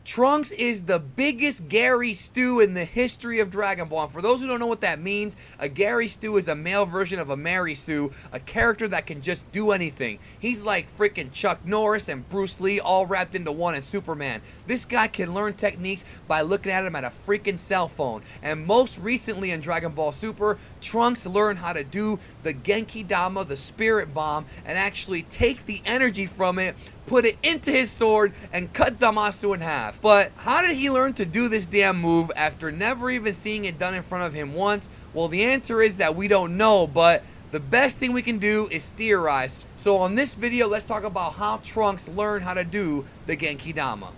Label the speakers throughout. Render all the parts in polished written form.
Speaker 1: Trunks is the biggest Gary Stew in the history of Dragon Ball. And for those who don't know what that means, a Gary Stew is a male version of a Mary Sue, a character that can just do anything. He's like freaking Chuck Norris and Bruce Lee all wrapped into one, and Superman. This guy can learn techniques by looking at him at a freaking cell phone. And most recently in Dragon Ball Super, Trunks learned how to do the Genki-Dama, the Spirit Bomb, and actually take the energy from it, put it into his sword, and cut Zamasu in half. But how did he learn to do this damn move after never even seeing it done in front of him once? Well, the answer is that we don't know, but the best thing we can do is theorize. So on this video, let's talk about how Trunks learned how to do the Genki-Dama.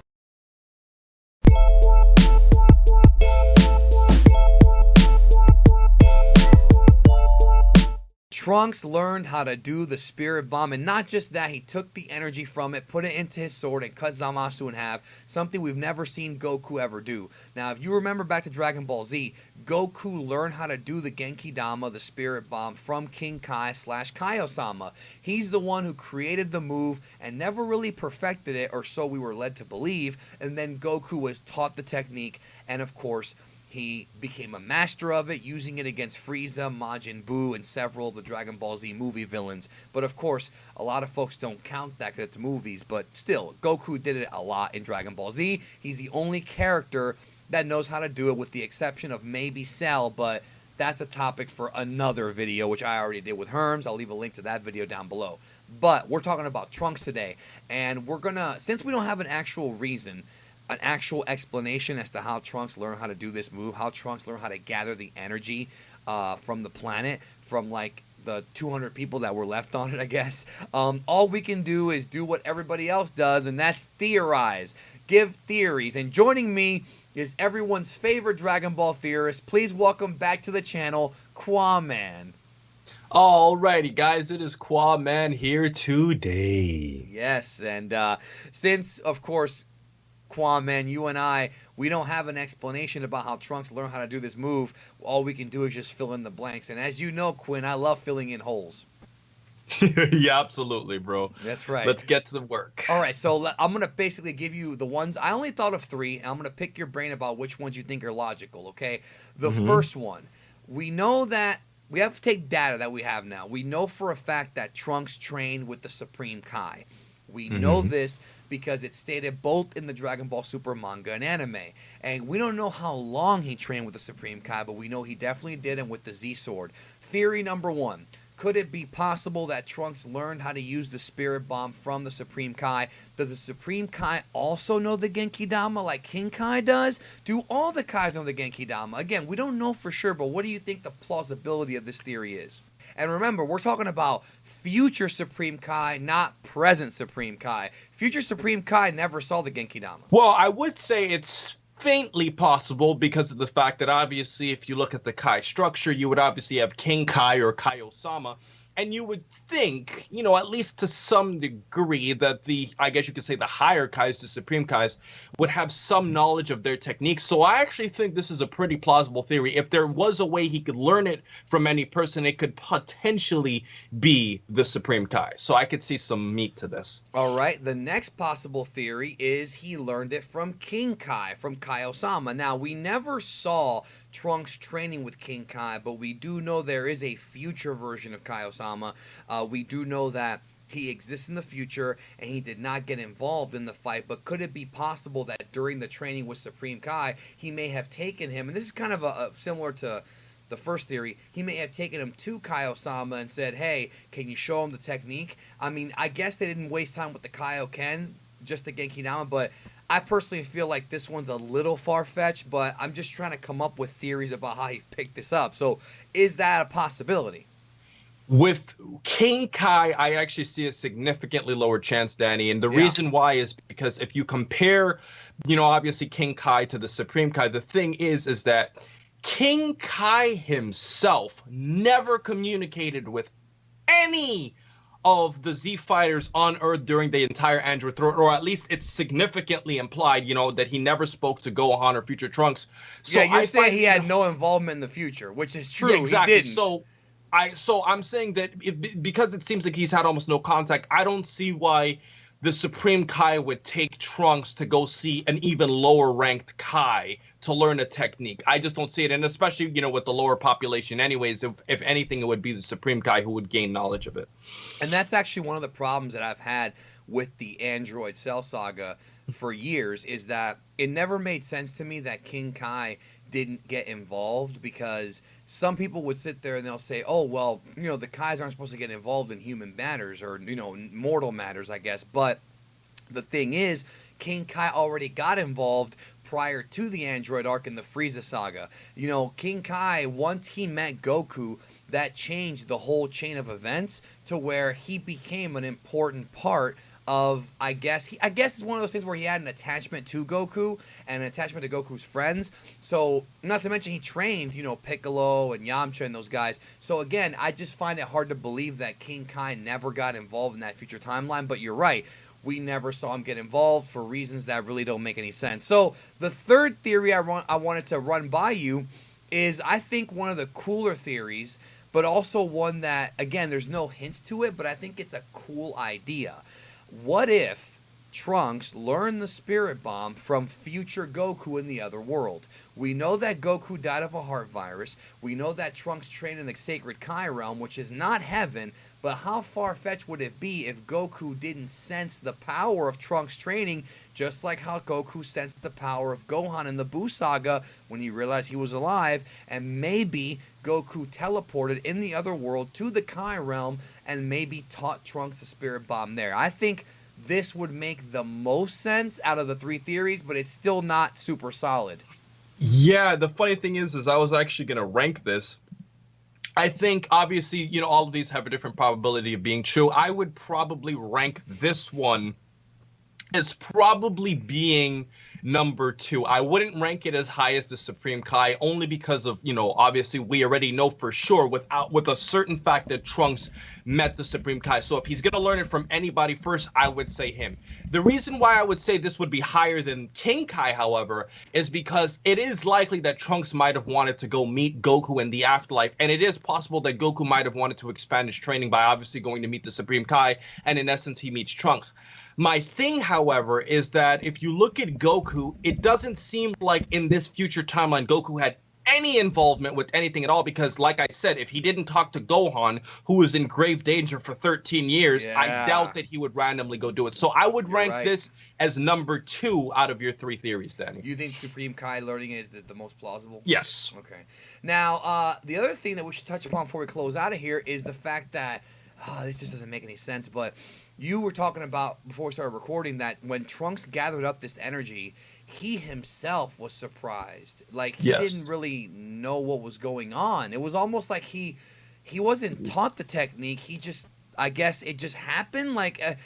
Speaker 1: Trunks learned how to do the Spirit Bomb, and not just that, he took the energy from it, put it into his sword, and cut Zamasu in half, something we've never seen Goku ever do. Now, if you remember back to Dragon Ball Z, Goku learned how to do the Genki-Dama, the Spirit Bomb, from King Kai / Kaio-sama. He's the one who created the move and never really perfected it, or so we were led to believe, and then Goku was taught the technique, and of course, he became a master of it, using it against Frieza, Majin Buu, and several of the Dragon Ball Z movie villains. But of course, a lot of folks don't count that because it's movies, but still, Goku did it a lot in Dragon Ball Z. He's the only character that knows how to do it, with the exception of maybe Cell, but that's a topic for another video, which I already did with Herms. I'll leave a link to that video down below. But we're talking about Trunks today, and we're gonna, since we don't have an actual reason, an actual explanation as to how Trunks learned how to do this move, how Trunks learned how to gather the energy from the planet, from like the 200 people that were left on it, I guess. All we can do is do what everybody else does, and that's theorize, give theories. And joining me is everyone's favorite Dragon Ball theorist. Please welcome back to the channel, Qaaman.
Speaker 2: Alrighty, guys, it is Qaaman here today.
Speaker 1: Yes, and since, of course, Qaaman, you and I, we don't have an explanation about how Trunks learned how to do this move. All we can do is just fill in the blanks. And as you know, Quinn, I love filling in holes.
Speaker 2: Yeah, absolutely, bro.
Speaker 1: That's right.
Speaker 2: Let's get to the work.
Speaker 1: All right, so I'm going to basically give you the ones. I only thought of 3, and I'm going to pick your brain about which ones you think are logical, okay? The first one, we know that we have to take data that we have now. We know for a fact that Trunks trained with the Supreme Kai. We know this because it's stated both in the Dragon Ball Super manga and anime. And we don't know how long he trained with the Supreme Kai, but we know he definitely did, and with the Z-Sword. Theory number 1. Could it be possible that Trunks learned how to use the Spirit Bomb from the Supreme Kai? Does the Supreme Kai also know the Genki-Dama like King Kai does? Do all the Kais know the Genki-Dama? Again, we don't know for sure, but what do you think the plausibility of this theory is? And remember, we're talking about future Supreme Kai, not present Supreme Kai. Future Supreme Kai never saw the Genki-Dama.
Speaker 2: Well, I would say it's faintly possible because of the fact that obviously if you look at the Kai structure, you would obviously have King Kai or Kaio-sama, and you would think, you know, at least to some degree that the, I guess you could say the higher Kais, the Supreme Kais, would have some knowledge of their techniques. So I actually think this is a pretty plausible theory. If there was a way he could learn it from any person, it could potentially be the Supreme Kai. So I could see some meat to this.
Speaker 1: All right, the next possible theory is he learned it from King Kai, from Kaio-sama. Now, we never saw Trunks training with King Kai, but we do know there is a future version of Kaio-sama. We do know that he exists in the future and he did not get involved in the fight, but could it be possible that during the training with Supreme Kai, he may have taken him, and this is kind of similar to the first theory, he may have taken him to Kaio-sama and said, hey, can you show him the technique? I mean, I guess they didn't waste time with the Kaioken, just the Genki-Dama, but I personally feel like this one's a little far-fetched, but I'm just trying to come up with theories about how he picked this up. So is that a possibility?
Speaker 2: With King Kai, I actually see a significantly lower chance, Danny. And the reason why is because if you compare, you know, obviously King Kai to the Supreme Kai, the thing is that King Kai himself never communicated with any of the Z fighters on Earth during the entire Android Throat, or at least it's significantly implied, you know, that he never spoke to Gohan or future Trunks. So
Speaker 1: yeah, you're saying he had no involvement in the future, which is true.
Speaker 2: Yeah, exactly.
Speaker 1: He didn't.
Speaker 2: So I'm saying that because it seems like he's had almost no contact, I don't see why the Supreme Kai would take Trunks to go see an even lower ranked Kai to learn a technique. I just don't see it. And especially, with the lower population anyways, if anything, it would be the Supreme Kai who would gain knowledge of it.
Speaker 1: And that's actually one of the problems that I've had with the Android Cell Saga for years, is that it never made sense to me that King Kai didn't get involved, because some people would sit there and they'll say, oh, well, the Kais aren't supposed to get involved in human matters, or, mortal matters, I guess. But the thing is, King Kai already got involved prior to the Android arc in the Frieza saga. King Kai, once he met Goku, that changed the whole chain of events to where he became an important part of, I guess it's one of those things where he had an attachment to Goku and an attachment to Goku's friends. So, not to mention he trained, Piccolo and Yamcha and those guys. So again, I just find it hard to believe that King Kai never got involved in that future timeline. But you're right, we never saw him get involved for reasons that really don't make any sense. So the third theory I wanted to run by you is, I think, one of the cooler theories, but also one that, again, there's no hints to it, but I think it's a cool idea. What if Trunks learned the Spirit Bomb from future Goku in the other world? We know that Goku died of a heart virus. We know that Trunks trained in the Sacred Kai realm, which is not heaven, but how far-fetched would it be if Goku didn't sense the power of Trunks training, just like how Goku sensed the power of Gohan in the Buu saga when he realized he was alive, and maybe Goku teleported in the other world to the Kai realm and maybe taught Trunks the Spirit Bomb there. I think this would make the most sense out of the three theories, but it's still not super solid.
Speaker 2: Yeah, the funny thing is I was actually going to rank this. I think, obviously, all of these have a different probability of being true. I would probably rank this one as probably being number 2. I wouldn't rank it as high as the Supreme Kai, only because of, obviously we already know for sure with a certain fact that Trunks met the Supreme Kai. So if he's going to learn it from anybody first, I would say him. The reason why I would say this would be higher than King Kai, however, is because it is likely that Trunks might have wanted to go meet Goku in the afterlife, and it is possible that Goku might have wanted to expand his training by obviously going to meet the Supreme Kai, and in essence he meets Trunks. My thing, however, is that if you look at Goku, it doesn't seem like in this future timeline Goku had any involvement with anything at all, because, like I said, if he didn't talk to Gohan, who was in grave danger for 13 years, yeah, I doubt that he would randomly go do it. So I would rank this as number 2 out of your 3 theories, Danny.
Speaker 1: You think Supreme Kai learning it is the most plausible?
Speaker 2: Yes.
Speaker 1: Okay. Now, the other thing that we should touch upon before we close out of here is the fact that, this just doesn't make any sense, but you were talking about, before we started recording, that when Trunks gathered up this energy, he himself was surprised. Like, he didn't really know what was going on. It was almost like he wasn't taught the technique. He just, I guess it just happened. Like, and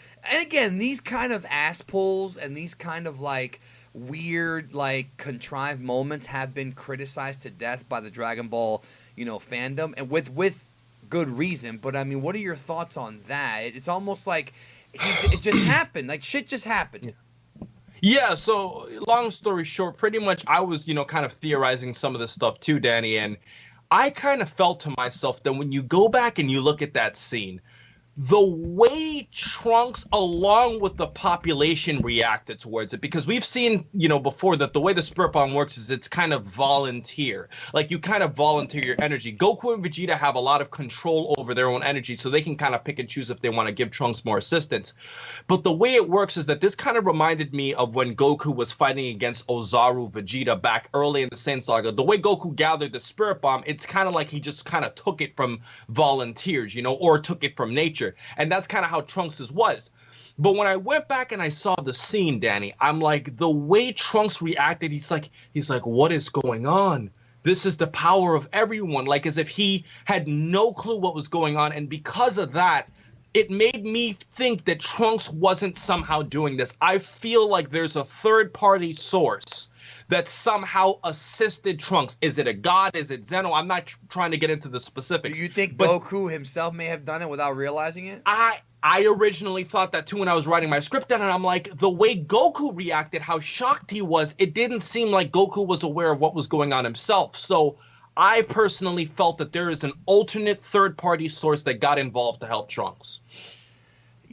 Speaker 1: again, these kind of ass pulls and these kind of, like, weird, like, contrived moments have been criticized to death by the Dragon Ball, fandom, and with good reason. But I mean, what are your thoughts on that? It's almost like it just happened. Like, shit just happened.
Speaker 2: Yeah, so long story short, pretty much I was, kind of theorizing some of this stuff too, Danny, and I kind of felt to myself that when you go back and you look at that scene, the way Trunks, along with the population, reacted towards it, because we've seen, before that the way the Spirit Bomb works is it's kind of volunteer. Like, you kind of volunteer your energy. Goku and Vegeta have a lot of control over their own energy, so they can kind of pick and choose if they want to give Trunks more assistance. But the way it works is that this kind of reminded me of when Goku was fighting against Ozaru Vegeta back early in the Saiyan Saga. The way Goku gathered the Spirit Bomb, it's kind of like he just kind of took it from volunteers, or took it from nature. And that's kind of how Trunks' was. But when I went back and I saw the scene, Danny, I'm like, the way Trunks reacted, he's like, what is going on? This is the power of everyone. Like, as if he had no clue what was going on. And because of that, it made me think that Trunks wasn't somehow doing this. I feel like there's a third-party source that somehow assisted Trunks. Is it a god? Is it Zeno? I'm not trying to get into the specifics.
Speaker 1: Do you think Goku himself may have done it without realizing it?
Speaker 2: I originally thought that too when I was writing my script down, and I'm like, the way Goku reacted, how shocked he was, it didn't seem like Goku was aware of what was going on himself. So I personally felt that there is an alternate third-party source that got involved to help Trunks.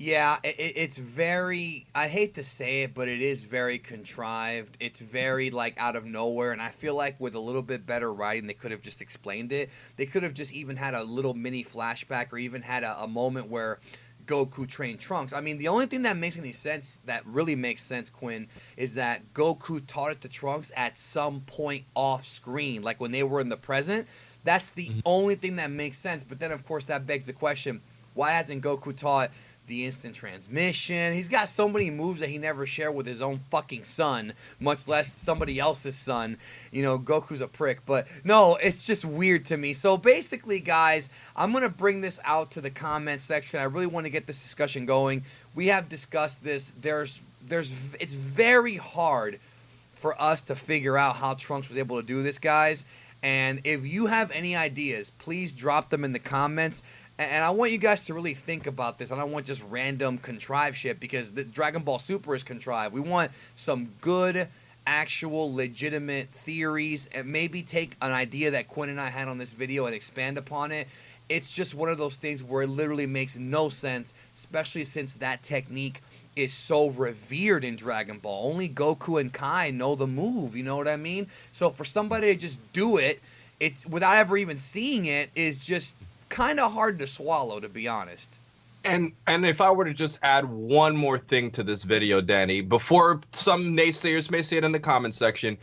Speaker 1: Yeah, it's very, I hate to say it, but it is very contrived. It's very, like, out of nowhere, and I feel like with a little bit better writing, they could have just explained it. They could have just even had a little mini flashback or even had a moment where Goku trained Trunks. I mean, the only thing that makes any sense, that really makes sense, Quinn, is that Goku taught it to Trunks at some point off screen, like when they were in the present. That's the only thing that makes sense. But then, of course, that begs the question, why hasn't Goku taught the instant transmission? He's got so many moves that he never shared with his own fucking son, much less somebody else's son. You know, Goku's a prick. But no, it's just weird to me. So basically, guys, I'm going to bring this out to the comment section. I really want to get this discussion going. We have discussed this. It's very hard for us to figure out how Trunks was able to do this, guys. And if you have any ideas, please drop them in the comments. And I want you guys to really think about this. I don't want just random contrived shit, because the Dragon Ball Super is contrived. We want some good, actual, legitimate theories, and maybe take an idea that Quinn and I had on this video and expand upon it. It's just one of those things where it literally makes no sense, especially since that technique is so revered in Dragon Ball. Only Goku and Kai know the move, you know what I mean? So for somebody to just do it, it's without ever even seeing it, is just kind of hard to swallow, to be honest.
Speaker 2: And if I were to just add one more thing to this video, Danny, before some naysayers may say it in the comment section,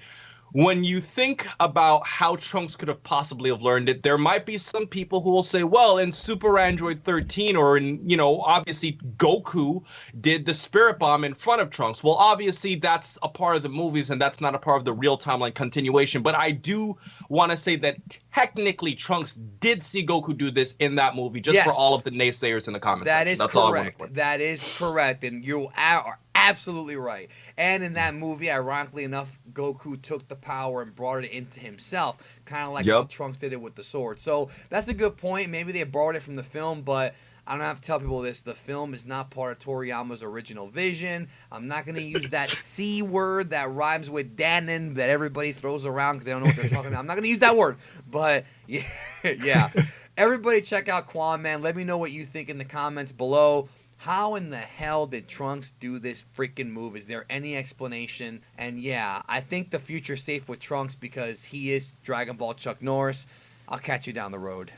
Speaker 2: when you think about how Trunks could have possibly have learned it, there might be some people who will say, well, in Super Android 13, or in, you know, obviously Goku did the Spirit Bomb in front of Trunks. Well, obviously that's a part of the movies and that's not a part of the real timeline continuation. But I do want to say that technically Trunks did see Goku do this in that movie, just for all of the naysayers in the comments.
Speaker 1: That is
Speaker 2: that's
Speaker 1: correct.
Speaker 2: all I want to put.
Speaker 1: That is correct. And you are absolutely right. And in that movie, ironically enough, Goku took the power and brought it into himself, kind of like how Trunks did it with the sword. So that's a good point. Maybe they borrowed it from the film, but I don't have to tell people this. The film is not part of Toriyama's original vision. I'm not going to use that C word that rhymes with Danon that everybody throws around because they don't know what they're talking about. I'm not going to use that word. But yeah. Everybody check out Qaaman. Let me know what you think in the comments below. How in the hell did Trunks do this freaking move? Is there any explanation? And yeah, I think the future's safe with Trunks because he is Dragon Ball Chuck Norris. I'll catch you down the road.